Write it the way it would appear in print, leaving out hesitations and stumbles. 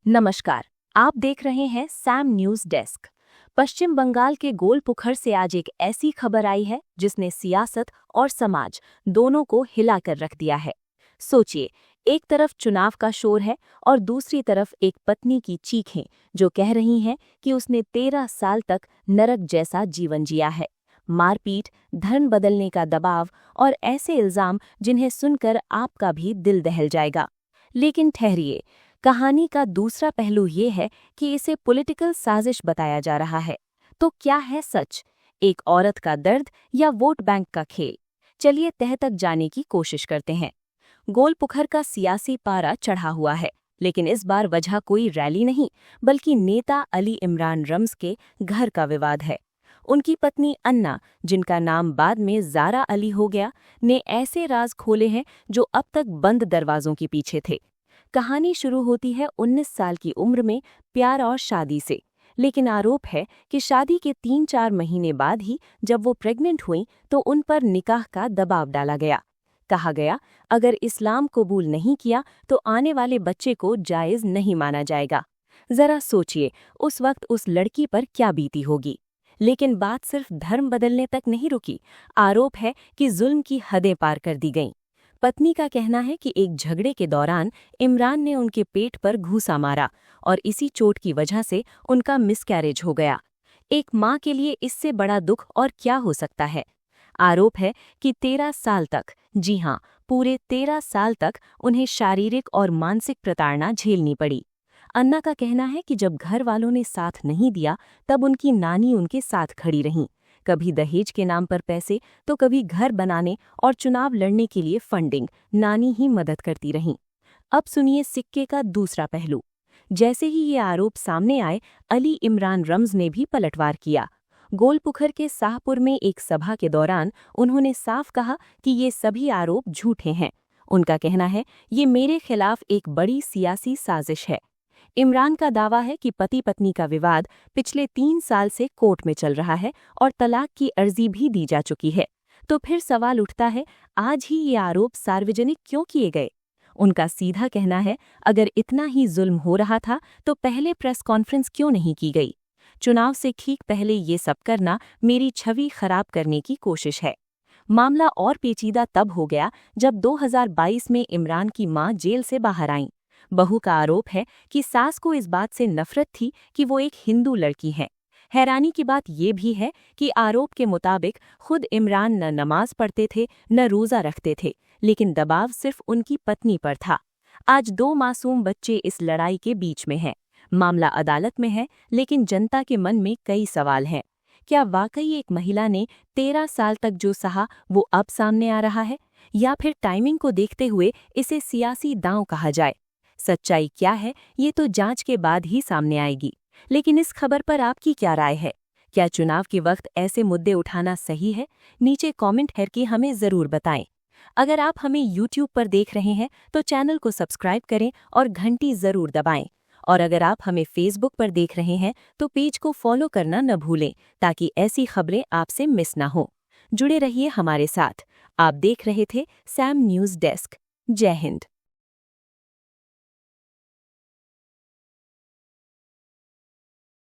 नमस्कार। आप देख रहे हैं सैम न्यूज़ डेस्क। पश्चिम बंगाल के गोलपुखर से आज एक ऐसी खबर आई है जिसने सियासत और समाज दोनों को हिलाकर रख दिया है। सोचिए, एक तरफ चुनाव का शोर है और दूसरी तरफ एक पत्नी की चीखें जो कह रही हैं कि उसने 13 साल तक नरक जैसा जीवन जिया है। मारपीट, धर्म बदलने का दबाव और ऐसे इल्जाम जिन्हें सुनकर आपका भी दिल दहल जाएगा। लेकिन ठहरिए, कहानी का दूसरा पहलू ये है कि इसे पॉलिटिकल साजिश बताया जा रहा है। तो क्या है सच? एक औरत का दर्द या वोट बैंक का खेल? चलिए तह तक जाने की कोशिश करते हैं। गोलपुखर का सियासी पारा चढ़ा हुआ है, लेकिन इस बार वजह कोई रैली नहीं, बल्कि नेता अली इमरान रम्ज के घर का विवाद है। उनकी पत्नी अन्ना, जिनका नाम बाद में ज़ारा अली हो गया, ने ऐसे राज खोले हैं जो अब तक बंद दरवाजों के पीछे थे। कहानी शुरू होती है 19 साल की उम्र में प्यार और शादी से, लेकिन आरोप है कि शादी के 3-4 महीने बाद ही जब वो प्रेग्नेंट हुईं तो उन पर निकाह का दबाव डाला गया। कहा गया, अगर इस्लाम कबूल नहीं किया तो आने वाले बच्चे को जायज़ नहीं माना जाएगा। जरा सोचिए, उस वक्त उस लड़की पर क्या बीती होगी। लेकिन बात सिर्फ धर्म बदलने तक नहीं रुकी। आरोप है कि जुल्म की हदें पार कर दी गईं। पत्नी का कहना है कि एक झगड़े के दौरान इमरान ने उनके पेट पर घूंसा मारा और इसी चोट की वजह से उनका मिसकैरेज हो गया। एक मां के लिए इससे बड़ा दुख और क्या हो सकता है। आरोप है कि 13 साल तक, जी हां, पूरे 13 साल तक उन्हें शारीरिक और मानसिक प्रताड़ना झेलनी पड़ी। अन्ना का कहना है कि जब घर वालों ने साथ नहीं दिया तब उनकी नानी उनके साथ खड़ी रहीं। कभी दहेज के नाम पर पैसे तो कभी घर बनाने और चुनाव लड़ने के लिए फंडिंग नानी ही मदद करती रहीं। अब सुनिए सिक्के का दूसरा पहलू। जैसे ही ये आरोप सामने आए, अली इमरान रम्ज ने भी पलटवार किया। गोलपुखर के शाहपुर में एक सभा के दौरान उन्होंने साफ कहा कि ये सभी आरोप झूठे हैं। उनका कहना है, ये मेरे खिलाफ एक बड़ी सियासी साजिश है। इमरान का दावा है कि पति पत्नी का विवाद पिछले 3 साल से कोर्ट में चल रहा है और तलाक की अर्जी भी दी जा चुकी है। तो फिर सवाल उठता है, आज ही ये आरोप सार्वजनिक क्यों किए गए? उनका सीधा कहना है, अगर इतना ही जुल्म हो रहा था तो पहले प्रेस कॉन्फ्रेंस क्यों नहीं की गई? चुनाव से ठीक पहले ये सब करना मेरी छवि खराब करने की कोशिश है। मामला और पेचीदा तब हो गया जब 2022 में इमरान की मां जेल से बाहर आईं। बहू का आरोप है कि सास को इस बात से नफरत थी कि वो एक हिंदू लड़की है। हैरानी की बात ये भी है कि आरोप के मुताबिक खुद इमरान न नमाज पढ़ते थे न रोज़ा रखते थे, लेकिन दबाव सिर्फ उनकी पत्नी पर था। आज 2 मासूम बच्चे इस लड़ाई के बीच में हैं। मामला अदालत में है, लेकिन जनता के मन में कई सवाल हैं। क्या वाकई एक महिला ने 13 साल तक जो सहा वो अब सामने आ रहा है, या फिर टाइमिंग को देखते हुए इसे सियासी दांव कहा जाए? सच्चाई क्या है, ये तो जांच के बाद ही सामने आएगी। लेकिन इस खबर पर आपकी क्या राय है? क्या चुनाव के वक्त ऐसे मुद्दे उठाना सही है? नीचे कमेंट करके हमें ज़रूर बताएं। अगर आप हमें YouTube पर देख रहे हैं तो चैनल को सब्सक्राइब करें और घंटी ज़रूर दबाएं। और अगर आप हमें Facebook पर देख रहे हैं तो पेज को फॉलो करना न भूलें, ताकि ऐसी खबरें आपसे मिस ना हो। जुड़े रहिए हमारे साथ। आप देख रहे थे सैम न्यूज़ डेस्क। जय हिंद।